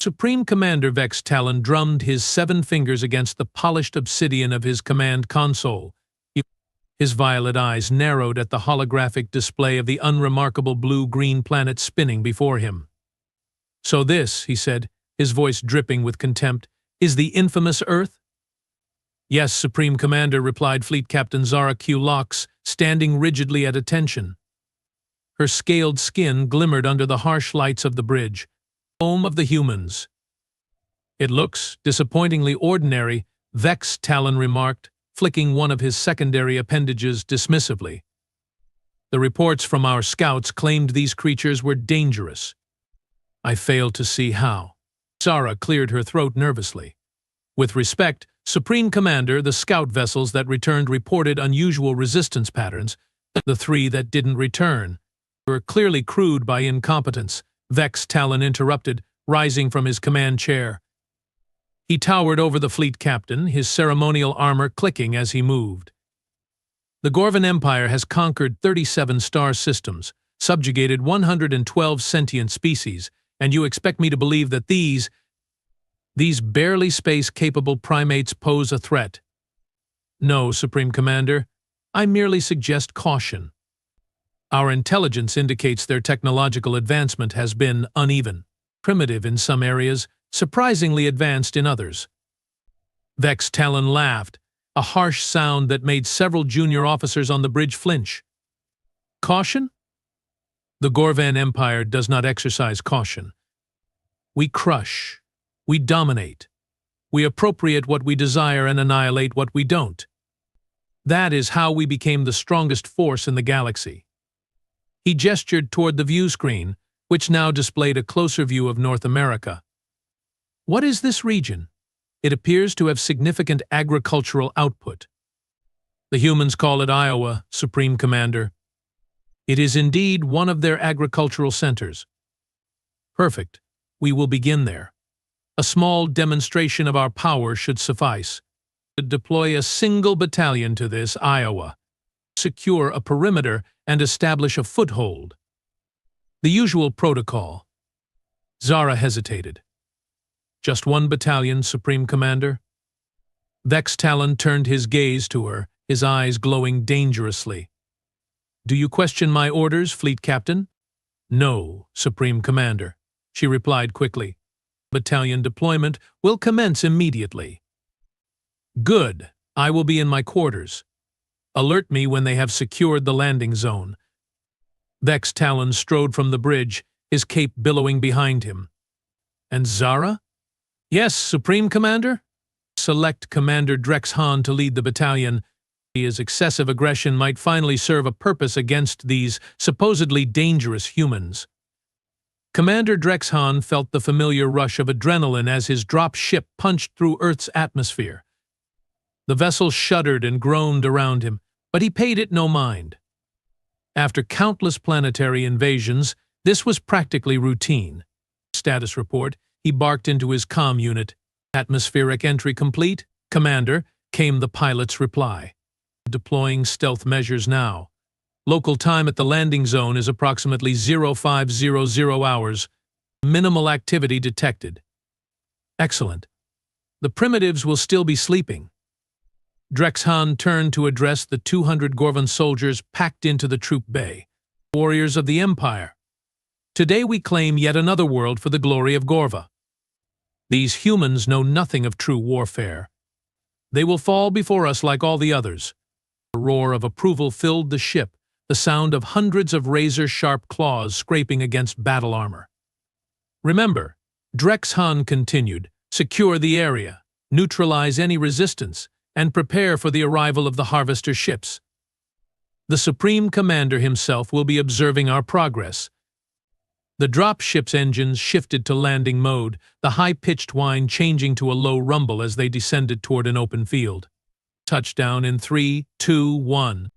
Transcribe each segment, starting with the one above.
Supreme Commander Vex Talon drummed his 7 fingers against the polished obsidian of his command console. His violet eyes narrowed at the holographic display of the unremarkable blue-green planet spinning before him. "So this," he said, his voice dripping with contempt, "is the infamous Earth?" "Yes, Supreme Commander," replied Fleet Captain Zara Q. Lox, standing rigidly at attention. Her scaled skin glimmered under the harsh lights of the bridge. "Home of the humans." "It looks disappointingly ordinary," Vex Talon remarked, flicking one of his secondary appendages dismissively. "The reports from our scouts claimed these creatures were dangerous." "I fail to see how." Zara cleared her throat nervously. "With respect, Supreme Commander, the scout vessels that returned reported unusual resistance patterns. The 3 that didn't return were clearly crewed by incompetence," Vex Talon interrupted, rising from his command chair. He towered over the fleet captain, his ceremonial armor clicking as he moved. "The Gorvan Empire has conquered 37 star systems, subjugated 112 sentient species, and you expect me to believe that these barely space-capable primates pose a threat?" "No, Supreme Commander. I merely suggest caution. Our intelligence indicates their technological advancement has been uneven, primitive in some areas, surprisingly advanced in others." Vex Talon laughed, a harsh sound that made several junior officers on the bridge flinch. "Caution? The Gorvan Empire does not exercise caution. We crush. We dominate. We appropriate what we desire and annihilate what we don't. That is how we became the strongest force in the galaxy." He gestured toward the view screen, which now displayed a closer view of North America. "What is this region? It appears to have significant agricultural output." "The humans call it Iowa, Supreme Commander." "It is indeed one of their agricultural centers." "Perfect. We will begin there. A small demonstration of our power should suffice. To deploy a single battalion to this, Iowa. Secure a perimeter and establish a foothold." "The usual protocol." Zara hesitated. "Just 1 battalion, Supreme Commander." Vex Talon turned his gaze to her, his eyes glowing dangerously. "Do you question my orders, Fleet Captain?" "No, Supreme Commander," she replied quickly. "Battalion deployment will commence immediately." "Good. I will be in my quarters. Alert me when they have secured the landing zone." Vex Talon strode from the bridge, his cape billowing behind him. "And Zara?" "Yes, Supreme Commander." "Select Commander Drex Han to lead the battalion. His excessive aggression might finally serve a purpose against these supposedly dangerous humans." Commander Drex Han felt the familiar rush of adrenaline as his drop ship punched through Earth's atmosphere. The vessel shuddered and groaned around him, but he paid it no mind. After countless planetary invasions, this was practically routine. "Status report," he barked into his comm unit. "Atmospheric entry complete, Commander," came the pilot's reply. "Deploying stealth measures now. Local time at the landing zone is approximately 0500 hours. Minimal activity detected." "Excellent. The primitives will still be sleeping." Drex Han turned to address the 200 Gorvan soldiers packed into the troop bay. "Warriors of the Empire, today we claim yet another world for the glory of Gorva. These humans know nothing of true warfare. They will fall before us like all the others." A roar of approval filled the ship, the sound of hundreds of razor-sharp claws scraping against battle armor. "Remember," Drex Han continued, "secure the area, neutralize any resistance, and prepare for the arrival of the harvester ships. The Supreme Commander himself will be observing our progress." The drop ship's engines shifted to landing mode, the high-pitched whine changing to a low rumble as they descended toward an open field. Touchdown in 3, 2, 1.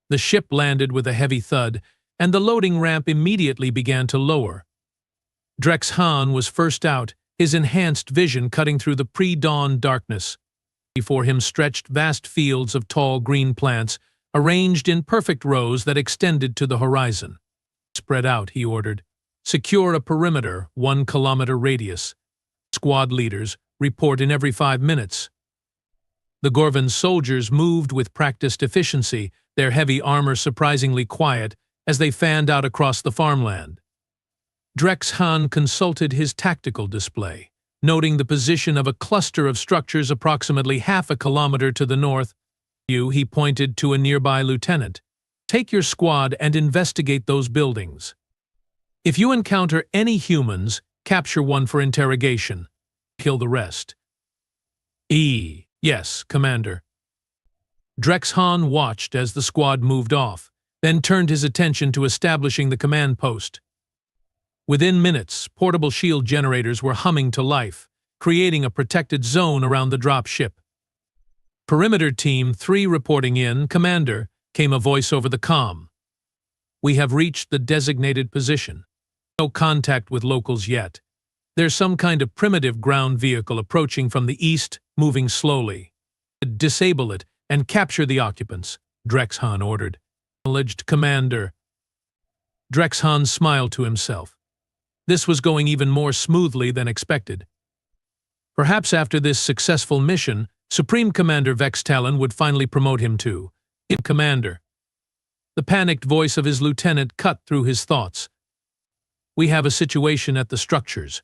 The ship landed with a heavy thud, and the loading ramp immediately began to lower. Drex Han was first out, his enhanced vision cutting through the pre-dawn darkness. Before him stretched vast fields of tall green plants, arranged in perfect rows that extended to the horizon. "Spread out," he ordered. "Secure a perimeter, 1 kilometer radius. squad leaders, report in every 5 minutes. The Gorvan soldiers moved with practiced efficiency, their heavy armor surprisingly quiet as they fanned out across the farmland. Drex-Han consulted his tactical display, noting the position of a cluster of structures approximately half a kilometer to the north. He pointed to a nearby lieutenant. Take your squad and investigate those buildings. If you encounter any humans, capture one for interrogation. Kill the rest. Yes, Commander. Drex-Han watched as the squad moved off, then turned his attention to establishing the command post. Within minutes, portable shield generators were humming to life, creating a protected zone around the drop ship. Perimeter Team 3 reporting in, Commander, came a voice over the comm. We have reached the designated position. No contact with locals yet. There's some kind of primitive ground vehicle approaching from the east, moving slowly. Disable it and capture the occupants, Drex-Han ordered. Acknowledged, Commander. Drex-Han smiled to himself. This was going even more smoothly than expected. Perhaps after this successful mission, Supreme Commander Vex Talon would finally promote him to Commander. The panicked voice of his lieutenant cut through his thoughts. We have a situation at the structures.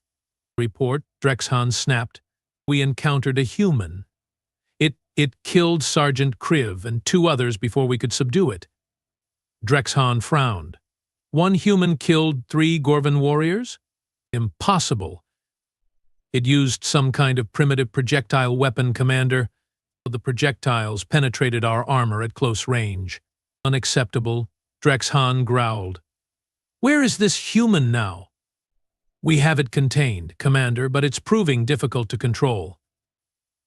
Report, Drex-Han snapped. We encountered a human. It killed Sergeant Kriv and 2 others before we could subdue it. Drex-Han frowned. 1 human killed 3 Gorvan warriors? Impossible. It used some kind of primitive projectile weapon, Commander. The projectiles penetrated our armor at close range. Unacceptable, Drex-Han growled. Where is this human now? We have it contained, Commander, but it's proving difficult to control.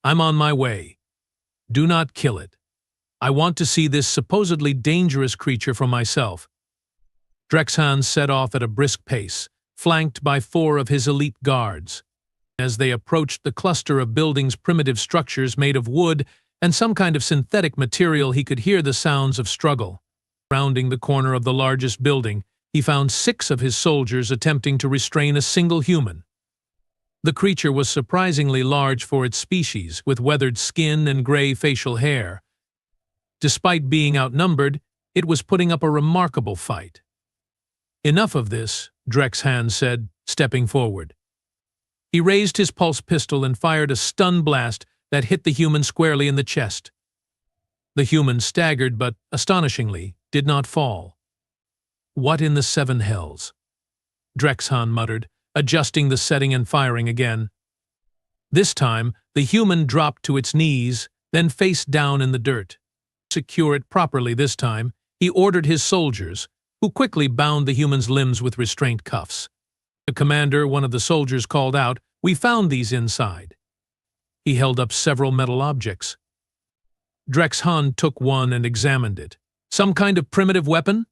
I'm on my way. Do not kill it. I want to see this supposedly dangerous creature for myself. Drex-Han set off at a brisk pace, flanked by 4 of his elite guards. As they approached the cluster of buildings' primitive structures made of wood and some kind of synthetic material, he could hear the sounds of struggle. Rounding the corner of the largest building, he found 6 of his soldiers attempting to restrain a single human. The creature was surprisingly large for its species, with weathered skin and gray facial hair. Despite being outnumbered, it was putting up a remarkable fight. Enough of this, Drex-Han said, stepping forward. He raised his pulse pistol and fired a stun blast that hit the human squarely in the chest. The human staggered but, astonishingly, did not fall. What in the 7 hells? Drex-Han muttered, adjusting the setting and firing again. This time, the human dropped to its knees, then face down in the dirt. To secure it properly this time, he ordered his soldiers, who quickly bound the human's limbs with restraint cuffs. The commander, one of the soldiers, called out, "We found these inside." He held up several metal objects. Drex-Han took one and examined it. Some kind of primitive weapon?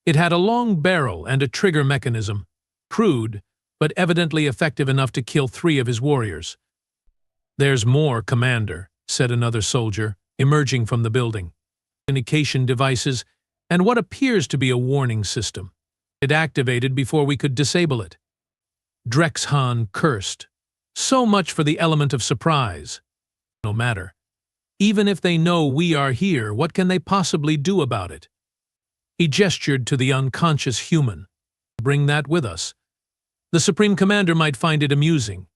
It had a long barrel and a trigger mechanism. Crude, but evidently effective enough to kill 3 of his warriors. "There's more, Commander," said another soldier, emerging from the building. Communication devices and what appears to be a warning system. It activated before we could disable it. Drex-Han cursed. So much for the element of surprise. No matter. Even if they know we are here, what can they possibly do about it? He gestured to the unconscious human. Bring that with us. The Supreme Commander might find it amusing.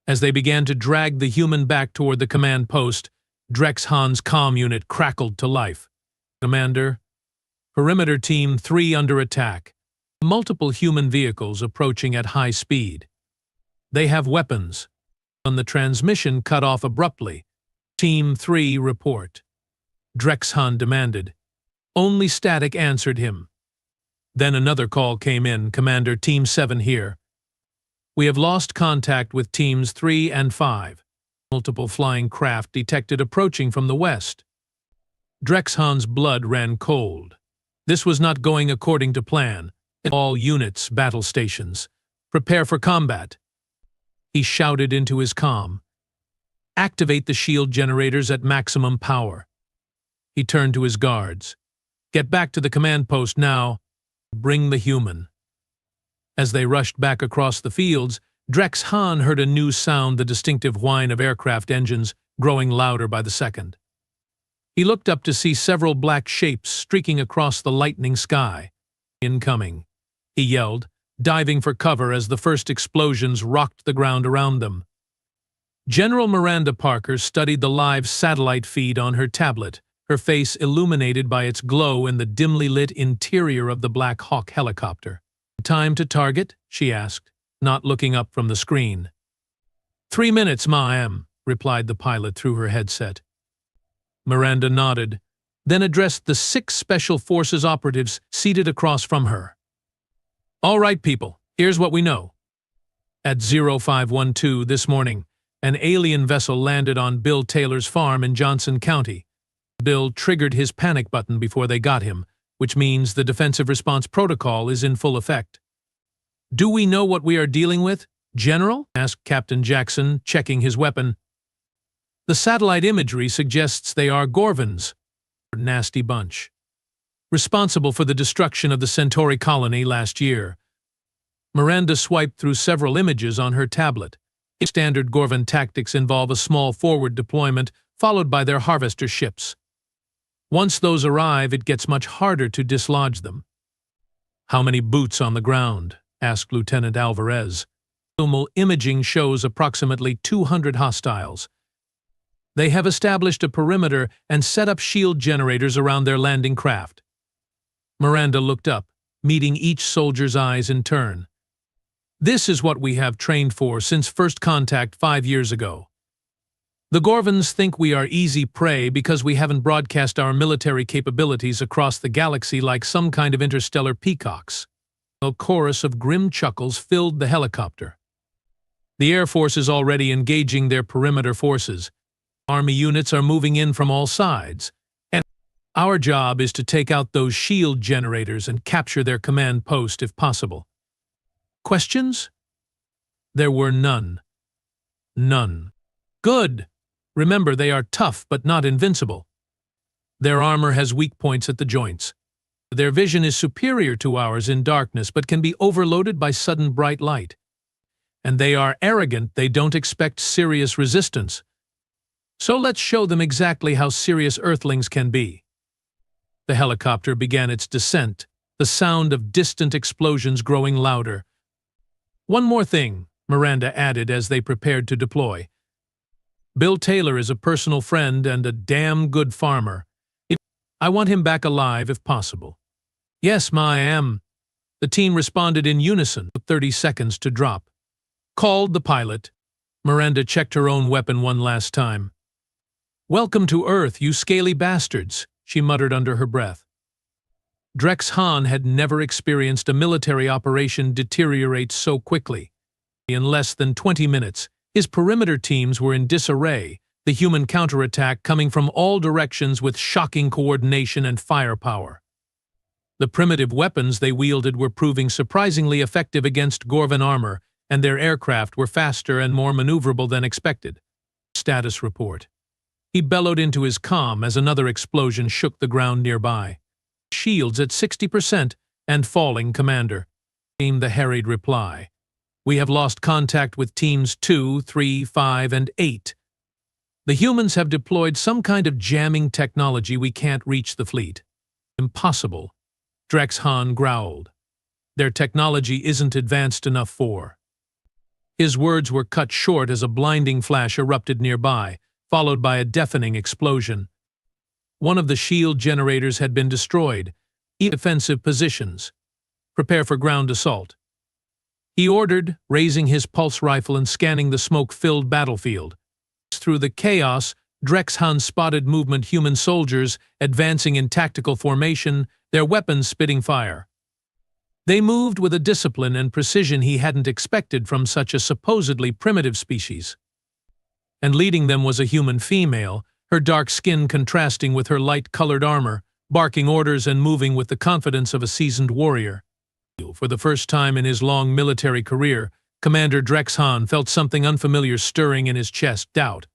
As they began to drag the human back toward the command post, Drex-Han's comm unit crackled to life. Commander, Perimeter Team 3 under attack. Multiple human vehicles approaching at high speed. They have weapons. On the transmission cut off abruptly. Team 3 report. Drex-Han demanded. Only static answered him. Then another call came in, Commander, Team 7 here. We have lost contact with Teams 3 and 5. Multiple flying craft detected approaching from the west. Drex-Han's blood ran cold. This was not going according to plan. All units, battle stations. Prepare for combat. He shouted into his comm. Activate the shield generators at maximum power. He turned to his guards. Get back to the command post now. Bring the human. As they rushed back across the fields, Drex Hahn heard a new sound, the distinctive whine of aircraft engines, growing louder by the second. He looked up to see several black shapes streaking across the lightning sky. "Incoming," he yelled, diving for cover as the first explosions rocked the ground around them. General Miranda Parker studied the live satellite feed on her tablet, her face illuminated by its glow in the dimly lit interior of the Black Hawk helicopter. "Time to target?" she asked, not looking up from the screen. 3 minutes, ma'am," replied the pilot through her headset. Miranda nodded, then addressed the 6 Special Forces operatives seated across from her. "All right, people, here's what we know. At 0512 this morning, an alien vessel landed on Bill Taylor's farm in Johnson County. Bill triggered his panic button before they got him, which means the defensive response protocol is in full effect." "Do we know what we are dealing with, General?" asked Captain Jackson, checking his weapon. "The satellite imagery suggests they are Gorvans, a nasty bunch, responsible for the destruction of the Centauri colony last year." Miranda swiped through several images on her tablet. Standard Gorvan tactics involve a small forward deployment, followed by their harvester ships. Once those arrive, it gets much harder to dislodge them. "How many boots on the ground?" asked Lieutenant Alvarez. "Thermal imaging shows approximately 200 hostiles. They have established a perimeter and set up shield generators around their landing craft." Miranda looked up, meeting each soldier's eyes in turn. "This is what we have trained for since first contact 5 years ago. The Gorvans think we are easy prey because we haven't broadcast our military capabilities across the galaxy like some kind of interstellar peacocks." A chorus of grim chuckles filled the helicopter. "The Air Force is already engaging their perimeter forces. Army units are moving in from all sides, and our job is to take out those shield generators and capture their command post if possible." Questions? There were none. None. "Good. Remember, they are tough but not invincible. Their armor has weak points at the joints. Their vision is superior to ours in darkness but can be overloaded by sudden bright light. And they are arrogant, they don't expect serious resistance. So let's show them exactly how serious Earthlings can be." The helicopter began its descent, the sound of distant explosions growing louder. "One more thing," Miranda added as they prepared to deploy. "Bill Taylor is a personal friend and a damn good farmer. I want him back alive if possible." "Yes, ma'am." The team responded in unison, 30 seconds to drop. Called the pilot. Miranda checked her own weapon one last time. "Welcome to Earth, you scaly bastards," she muttered under her breath. Drex Hahn had never experienced a military operation deteriorate so quickly. In less than 20 minutes, his perimeter teams were in disarray, the human counterattack coming from all directions with shocking coordination and firepower. The primitive weapons they wielded were proving surprisingly effective against Gorvan armor, and their aircraft were faster and more maneuverable than expected. Status report. He bellowed into his comm as another explosion shook the ground nearby. "Shields at 60% and falling, Commander," came the harried reply. "We have lost contact with teams 2, 3, 5, and 8. The humans have deployed some kind of jamming technology. We can't reach the fleet." "Impossible," Drex Hahn growled. "Their technology isn't advanced enough for." His words were cut short as a blinding flash erupted nearby, followed by a deafening explosion. One of the shield generators had been destroyed. Defensive positions. Prepare for ground assault. He ordered, raising his pulse rifle and scanning the smoke-filled battlefield. Through the chaos, Drex Hahn spotted movement human soldiers advancing in tactical formation, their weapons spitting fire. They moved with a discipline and precision he hadn't expected from such a supposedly primitive species. And leading them was a human female, her dark skin contrasting with her light-colored armor, barking orders and moving with the confidence of a seasoned warrior. For the first time in his long military career, Commander Drex Hahn felt something unfamiliar stirring in his chest, doubt.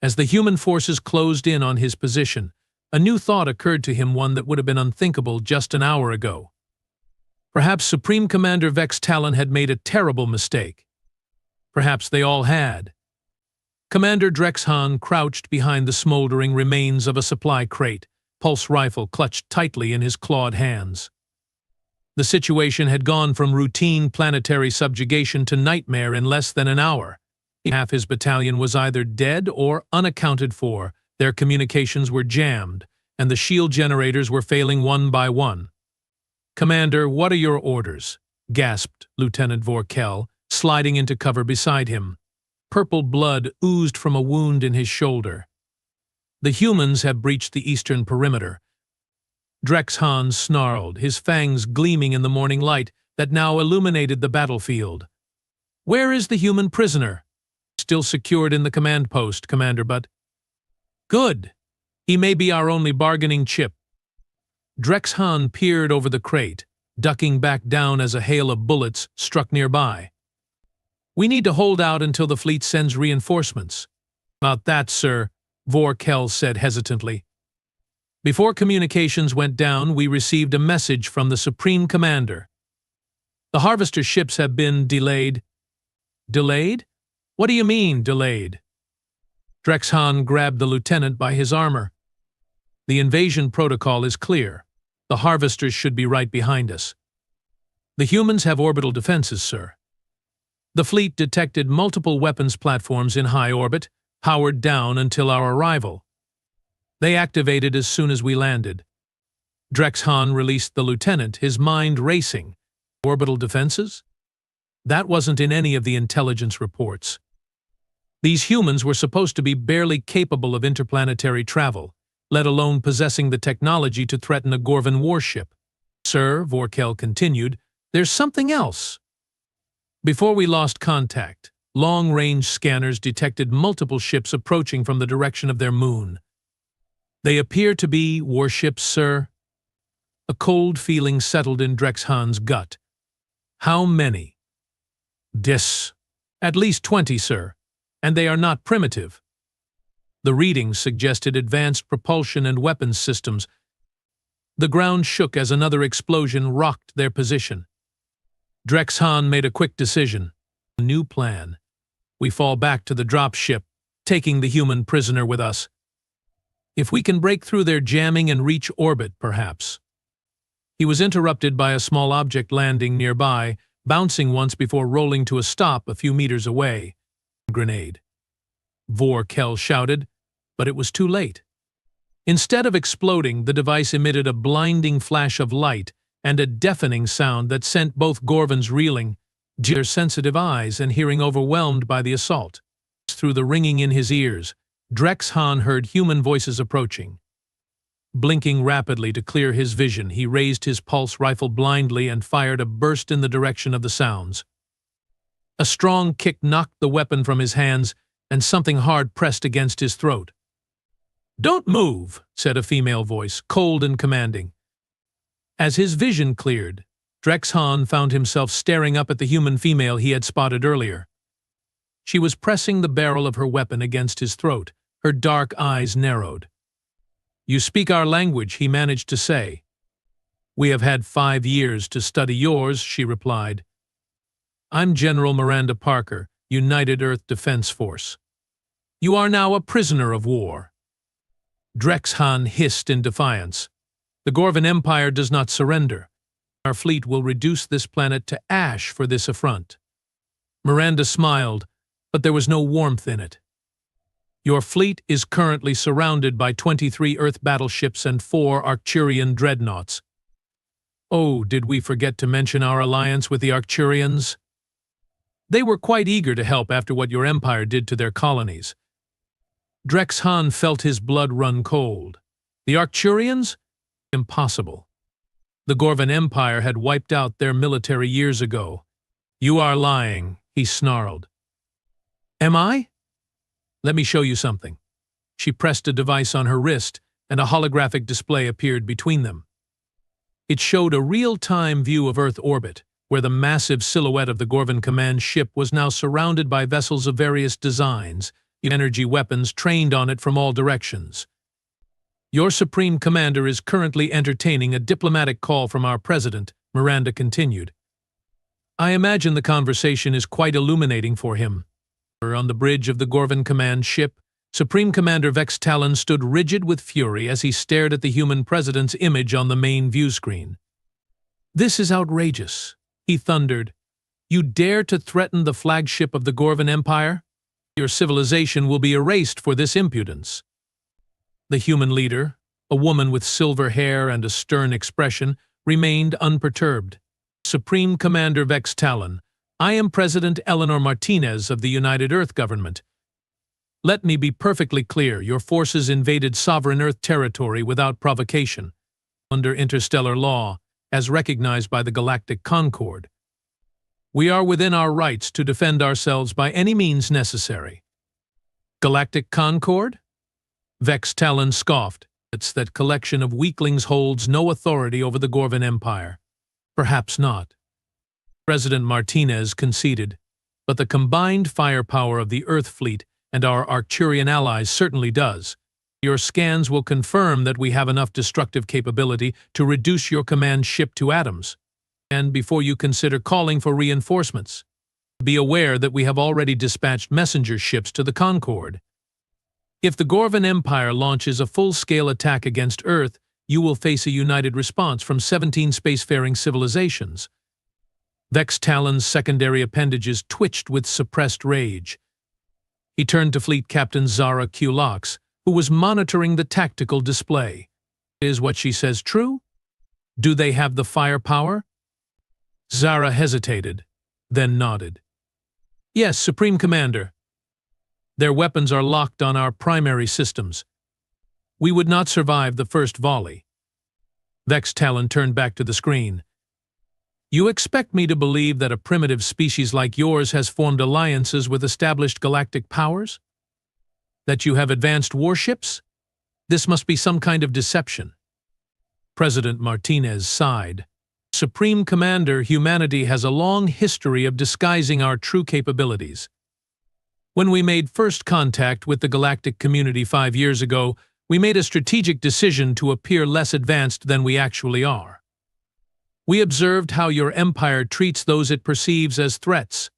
As the human forces closed in on his position, a new thought occurred to him, one that would have been unthinkable just an hour ago. Perhaps Supreme Commander Vex Talon had made a terrible mistake. Perhaps they all had. Commander Drexhan crouched behind the smoldering remains of a supply crate, pulse rifle clutched tightly in his clawed hands. The situation had gone from routine planetary subjugation to nightmare in less than an hour. Half his battalion was either dead or unaccounted for, their communications were jammed, and the shield generators were failing one by one. "Commander, what are your orders?" gasped Lieutenant Vorkel, sliding into cover beside him. Purple blood oozed from a wound in his shoulder. "The humans have breached the eastern perimeter." Drexhan snarled, his fangs gleaming in the morning light that now illuminated the battlefield. "Where is the human prisoner?" "Still secured in the command post, Commander, but—" "Good. He may be our only bargaining chip." Drexhan peered over the crate, ducking back down as a hail of bullets struck nearby. "We need to hold out until the fleet sends reinforcements." "About that, sir," Vorkel said hesitantly. "Before communications went down, we received a message from the Supreme Commander. The Harvester ships have been delayed." "Delayed? What do you mean, delayed?" Drexhan grabbed the lieutenant by his armor. "The invasion protocol is clear. The Harvesters should be right behind us. The humans have orbital defenses, sir. The fleet detected multiple weapons platforms in high orbit, powered down until our arrival. They activated as soon as we landed." Drexhan released the lieutenant, his mind racing. Orbital defenses? That wasn't in any of the intelligence reports. These humans were supposed to be barely capable of interplanetary travel, let alone possessing the technology to threaten a Gorvan warship. "Sir," Vorkel continued, "there's something else. Before we lost contact, long-range scanners detected multiple ships approaching from the direction of their moon. They appear to be warships, sir." A cold feeling settled in Drexhan's gut. "How many?" "At least 20, sir, and they are not primitive." The readings suggested advanced propulsion and weapons systems. The ground shook as another explosion rocked their position. Drexhan made a quick decision. A new plan. We fall back to the drop ship, taking the human prisoner with us. If we can break through their jamming and reach orbit, perhaps. He was interrupted by a small object landing nearby, bouncing once before rolling to a stop a few meters away. "Grenade," Vorkel shouted, but it was too late. Instead of exploding, the device emitted a blinding flash of light and a deafening sound that sent both Gorvans reeling, their sensitive eyes and hearing overwhelmed by the assault. Through the ringing in his ears, Drexhan heard human voices approaching. Blinking rapidly to clear his vision, he raised his pulse rifle blindly and fired a burst in the direction of the sounds. A strong kick knocked the weapon from his hands, and something hard pressed against his throat. "Don't move," said a female voice, cold and commanding. As his vision cleared, Drexhan found himself staring up at the human female he had spotted earlier. She was pressing the barrel of her weapon against his throat, her dark eyes narrowed. "You speak our language," he managed to say. "We have had 5 years to study yours," she replied. "I'm General Miranda Parker, United Earth Defense Force. You are now a prisoner of war." Drexhan hissed in defiance. "The Gorvan Empire does not surrender. Our fleet will reduce this planet to ash for this affront." Miranda smiled, but there was no warmth in it. "Your fleet is currently surrounded by 23 Earth battleships and 4 Arcturian dreadnoughts." "Oh, did we forget to mention our alliance with the Arcturians? They were quite eager to help after what your empire did to their colonies." Drexhan felt his blood run cold. The Arcturians? Impossible. The Gorvan Empire had wiped out their military years ago. "You are lying," he snarled. "Am I? Let me show you something." She pressed a device on her wrist, and a holographic display appeared between them. It showed a real-time view of Earth orbit, where the massive silhouette of the Gorvan command ship was now surrounded by vessels of various designs, energy weapons trained on it from all directions. "Your Supreme Commander is currently entertaining a diplomatic call from our President," Miranda continued. I imagine the conversation is quite illuminating for him. On the bridge of the Gorvan Command ship, Supreme Commander Vex Talon stood rigid with fury as he stared at the human president's image on the main view screen. "This is outrageous," he thundered. "You dare to threaten the flagship of the Gorvan Empire? Your civilization will be erased for this impudence." The human leader, a woman with silver hair and a stern expression, remained unperturbed. "Supreme Commander Vex Talon, I am President Eleanor Martinez of the United Earth Government. Let me be perfectly clear, your forces invaded sovereign Earth territory without provocation, under interstellar law, as recognized by the Galactic Concord. We are within our rights to defend ourselves by any means necessary." "Galactic Concord?" Vex Talon scoffed. "It's that collection of weaklings holds no authority over the Gorvan Empire." "Perhaps not," President Martinez conceded, "but the combined firepower of the Earth fleet and our Arcturian allies certainly does. Your scans will confirm that we have enough destructive capability to reduce your command ship to atoms. And before you consider calling for reinforcements, be aware that we have already dispatched messenger ships to the Concord. If the Gorvan Empire launches a full-scale attack against Earth, you will face a united response from 17 spacefaring civilizations." Vex Talon's secondary appendages twitched with suppressed rage. He turned to Fleet Captain Zara Kulox, who was monitoring the tactical display. "Is what she says true? Do they have the firepower?" Zara hesitated, then nodded. "Yes, Supreme Commander. Their weapons are locked on our primary systems. We would not survive the first volley." Vex Talon turned back to the screen. "You expect me to believe that a primitive species like yours has formed alliances with established galactic powers? That you have advanced warships? This must be some kind of deception." President Martinez sighed. "Supreme Commander, humanity has a long history of disguising our true capabilities. When we made first contact with the galactic community 5 years ago, we made a strategic decision to appear less advanced than we actually are. We observed how your empire treats those it perceives as threats."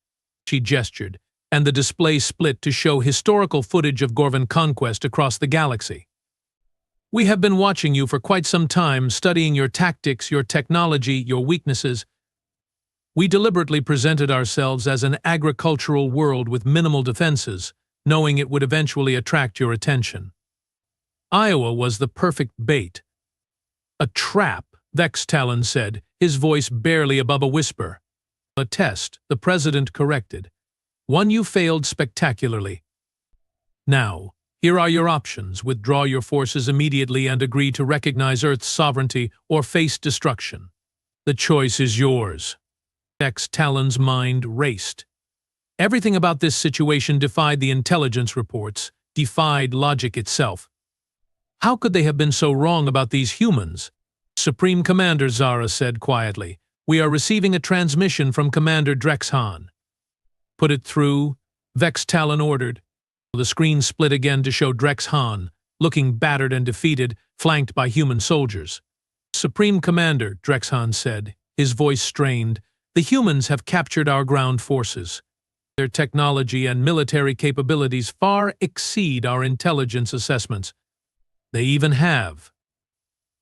She gestured, and the display split to show historical footage of Gorvan conquest across the galaxy. "We have been watching you for quite some time, studying your tactics, your technology, your weaknesses. We deliberately presented ourselves as an agricultural world with minimal defenses, knowing it would eventually attract your attention. Iowa was the perfect bait." "A trap," Vex Talon said, his voice barely above a whisper. "A test," the president corrected. "One you failed spectacularly. Now, here are your options. Withdraw your forces immediately and agree to recognize Earth's sovereignty or face destruction. The choice is yours." Vex Talon's mind raced. Everything about this situation defied the intelligence reports, defied logic itself. How could they have been so wrong about these humans? "Supreme Commander," Zara said quietly, "we are receiving a transmission from Commander Drexhan." "Put it through," Vex Talon ordered. The screen split again to show Drexhan, looking battered and defeated, flanked by human soldiers. "Supreme Commander," Drexhan said, his voice strained, "the humans have captured our ground forces. Their technology and military capabilities far exceed our intelligence assessments. They even have—"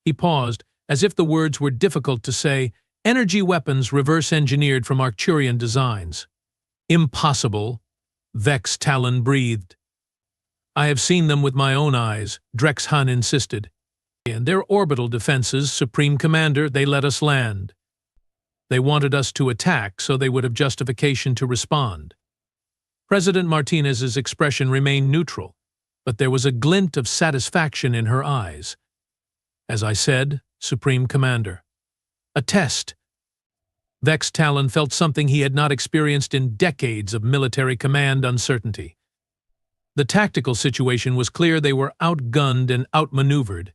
He paused, as if the words were difficult to say, "energy weapons reverse-engineered from Arcturian designs." "Impossible," Vex Talon breathed. "I have seen them with my own eyes," Drexhan insisted. "And their orbital defenses, Supreme Commander, they let us land. They wanted us to attack, so they would have justification to respond." President Martinez's expression remained neutral, but there was a glint of satisfaction in her eyes. "As I said, Supreme Commander. A test." Vex Talon felt something he had not experienced in decades of military command uncertainty. The tactical situation was clear. They were outgunned and outmaneuvered.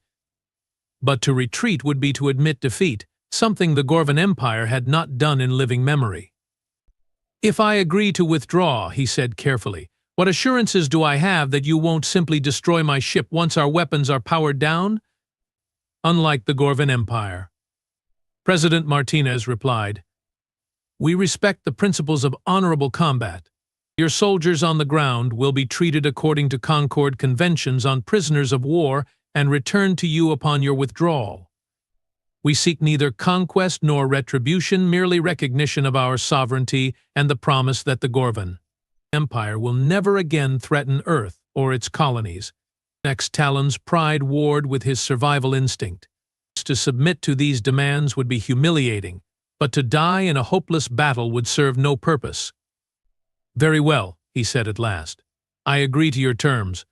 But to retreat would be to admit defeat, something the Gorvan Empire had not done in living memory. "If I agree to withdraw," he said carefully, "what assurances do I have that you won't simply destroy my ship once our weapons are powered down?" "Unlike the Gorvan Empire," President Martinez replied. We respect the principles of honorable combat. Your soldiers on the ground will be treated according to Concord Conventions on prisoners of war and returned to you upon your withdrawal. We seek neither conquest nor retribution, merely recognition of our sovereignty and the promise that the Gorvan Empire will never again threaten Earth or its colonies. Next Talon's pride warred with his survival instinct. To submit to these demands would be humiliating, but to die in a hopeless battle would serve no purpose. Very well, he said at last. I agree to your terms.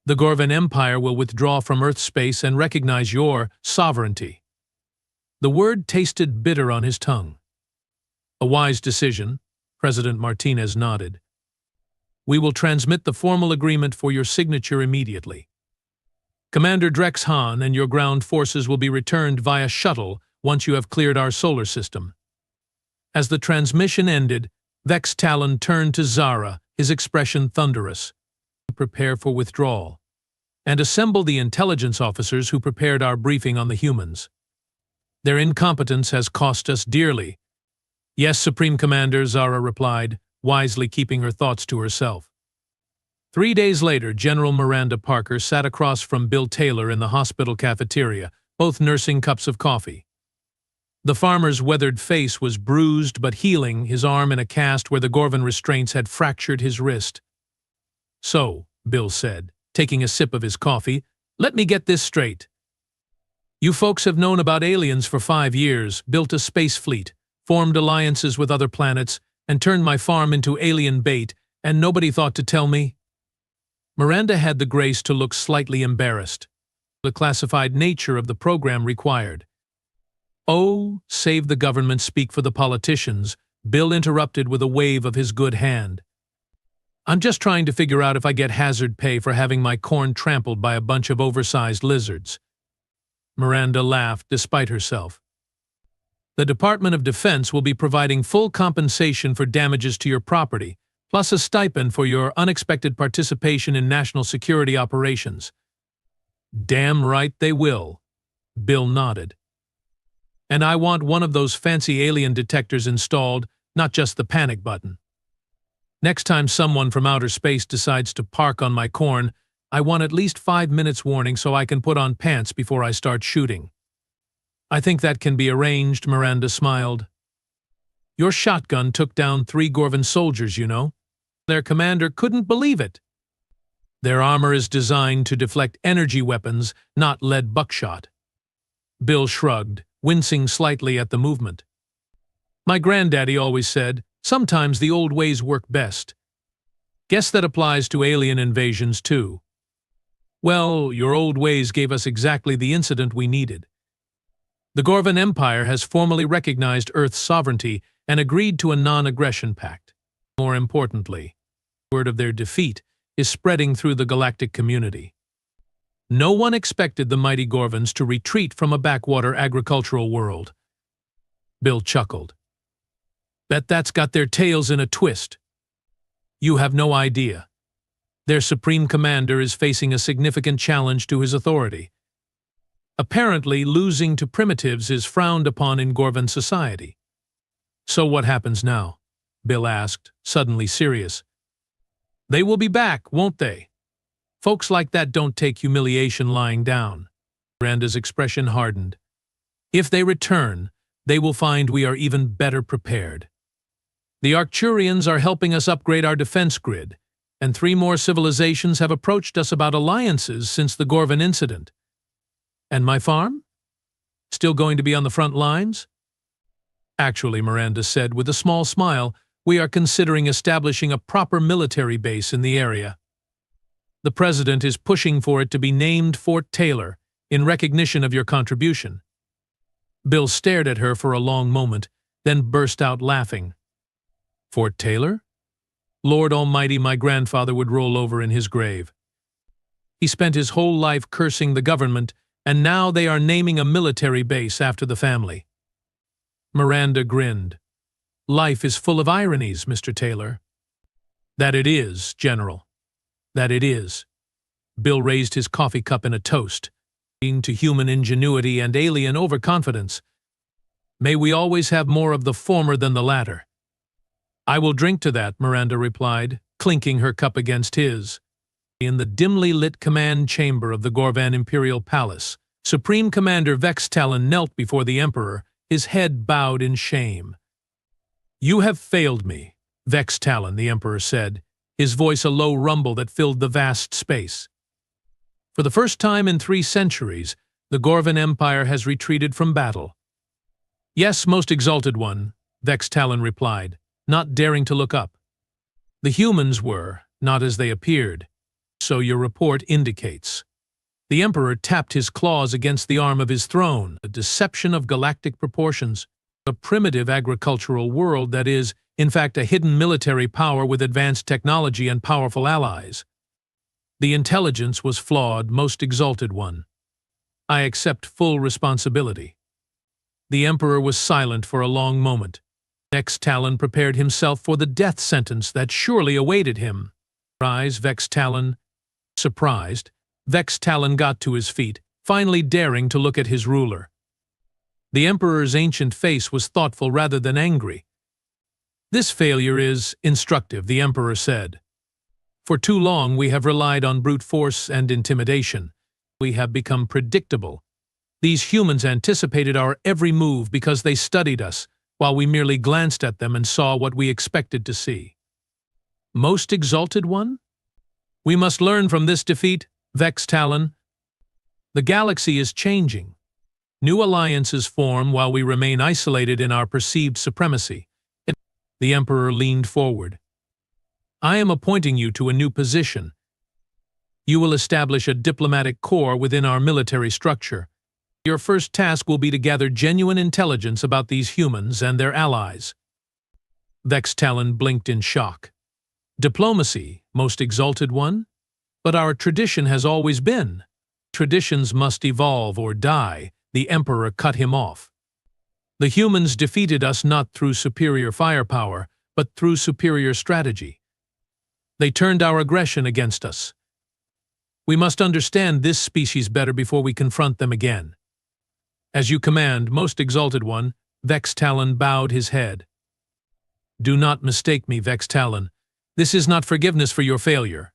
The Gorvan Empire will withdraw from Earth space and recognize your sovereignty. The word tasted bitter on his tongue. A wise decision, President Martinez nodded. We will transmit the formal agreement for your signature immediately. Commander Drex Hahn and your ground forces will be returned via shuttle once you have cleared our solar system. As the transmission ended, Vex Talon turned to Zara, his expression thunderous. Prepare for withdrawal, and assemble the intelligence officers who prepared our briefing on the humans. Their incompetence has cost us dearly. Yes, Supreme Commander, Zara replied, wisely keeping her thoughts to herself. 3 days later, General Miranda Parker sat across from Bill Taylor in the hospital cafeteria, both nursing cups of coffee. The farmer's weathered face was bruised but healing, his arm in a cast where the Gorvan restraints had fractured his wrist. So, Bill said, taking a sip of his coffee, let me get this straight. You folks have known about aliens for 5 years, built a space fleet, formed alliances with other planets, and turned my farm into alien bait, and nobody thought to tell me? Miranda had the grace to look slightly embarrassed. The classified nature of the program required. Oh, save the government speak for the politicians, Bill interrupted with a wave of his good hand. I'm just trying to figure out if I get hazard pay for having my corn trampled by a bunch of oversized lizards. Miranda laughed despite herself. The Department of Defense will be providing full compensation for damages to your property, plus a stipend for your unexpected participation in national security operations. Damn right they will, Bill nodded. And I want one of those fancy alien detectors installed, not just the panic button. Next time someone from outer space decides to park on my corn, I want at least 5 minutes warning so I can put on pants before I start shooting. I think that can be arranged, Miranda smiled. Your shotgun took down 3 Gorvan soldiers, you know. Their commander couldn't believe it. Their armor is designed to deflect energy weapons, not lead buckshot. Bill shrugged, wincing slightly at the movement. My granddaddy always said, sometimes the old ways work best. Guess that applies to alien invasions, too. Well, your old ways gave us exactly the incident we needed. The Gorvan Empire has formally recognized Earth's sovereignty and agreed to a non-aggression pact. More importantly, word of their defeat is spreading through the galactic community. No one expected the mighty Gorvans to retreat from a backwater agricultural world. Bill chuckled. Bet that's got their tails in a twist. You have no idea. Their supreme commander is facing a significant challenge to his authority. Apparently, losing to primitives is frowned upon in Gorvan society. So what happens now? Bill asked, suddenly serious. They will be back, won't they? Folks like that don't take humiliation lying down. Miranda's expression hardened. If they return, they will find we are even better prepared. The Arcturians are helping us upgrade our defense grid, and 3 more civilizations have approached us about alliances since the Gorvan incident. And my farm? Still going to be on the front lines? Actually, Miranda said with a small smile, we are considering establishing a proper military base in the area. The president is pushing for it to be named Fort Taylor, in recognition of your contribution. Bill stared at her for a long moment, then burst out laughing. Fort Taylor? Lord Almighty, my grandfather would roll over in his grave. He spent his whole life cursing the government, and now they are naming a military base after the family. Miranda grinned. Life is full of ironies, Mr. Taylor. That it is, General. That it is. Bill raised his coffee cup in a toast, to human ingenuity and alien overconfidence. May we always have more of the former than the latter. I will drink to that, Miranda replied, clinking her cup against his. In the dimly lit command chamber of the Gorvan Imperial Palace, Supreme Commander Vextalon knelt before the Emperor, his head bowed in shame. "You have failed me," Vextalon, the Emperor said, his voice a low rumble that filled the vast space. "For the first time in 3 centuries, the Gorvan Empire has retreated from battle." "Yes, most exalted one," Vextalon replied, not daring to look up. "The humans were, not as they appeared, so your report indicates." The Emperor tapped his claws against the arm of his throne, a deception of galactic proportions, a primitive agricultural world that is, in fact, a hidden military power with advanced technology and powerful allies. The intelligence was flawed, most exalted one. I accept full responsibility. The Emperor was silent for a long moment. Vextalon prepared himself for the death sentence that surely awaited him. Surprised, Vextalon got to his feet, finally daring to look at his ruler. The Emperor's ancient face was thoughtful rather than angry. "This failure is instructive," the Emperor said. "For too long we have relied on brute force and intimidation. We have become predictable. These humans anticipated our every move because they studied us, while we merely glanced at them and saw what we expected to see." "Most exalted one? We must learn from this defeat, Vextalon. The galaxy is changing. New alliances form while we remain isolated in our perceived supremacy." The Emperor leaned forward. "I am appointing you to a new position. You will establish a diplomatic corps within our military structure. Your first task will be to gather genuine intelligence about these humans and their allies." Vextalon blinked in shock. "Diplomacy, most exalted one? But our tradition has always been. Traditions must evolve or die," the Emperor cut him off. "The humans defeated us not through superior firepower, but through superior strategy. They turned our aggression against us. We must understand this species better before we confront them again." "As you command, most exalted one," Vextalon bowed his head. "Do not mistake me, Vextalon. This is not forgiveness for your failure.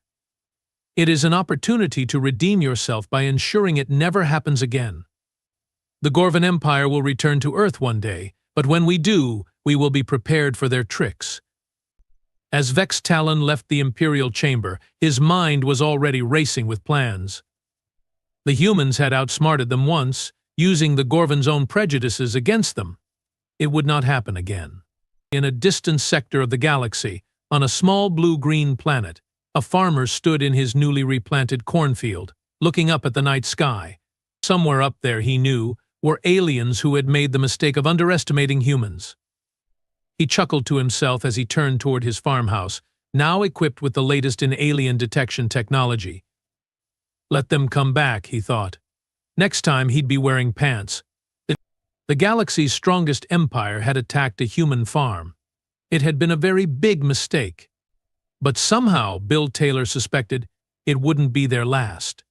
It is an opportunity to redeem yourself by ensuring it never happens again. The Gorvan Empire will return to Earth one day, but when we do, we will be prepared for their tricks." As Vextalon left the Imperial chamber, his mind was already racing with plans. The humans had outsmarted them once, using the Gorvan's own prejudices against them. It would not happen again. In a distant sector of the galaxy, on a small blue-green planet, a farmer stood in his newly replanted cornfield, looking up at the night sky. Somewhere up there, he knew, were aliens who had made the mistake of underestimating humans. He chuckled to himself as he turned toward his farmhouse, now equipped with the latest in alien detection technology. Let them come back, he thought. Next time he'd be wearing pants. The galaxy's strongest empire had attacked a human farm. It had been a very big mistake. But somehow, Bill Taylor suspected, it wouldn't be their last.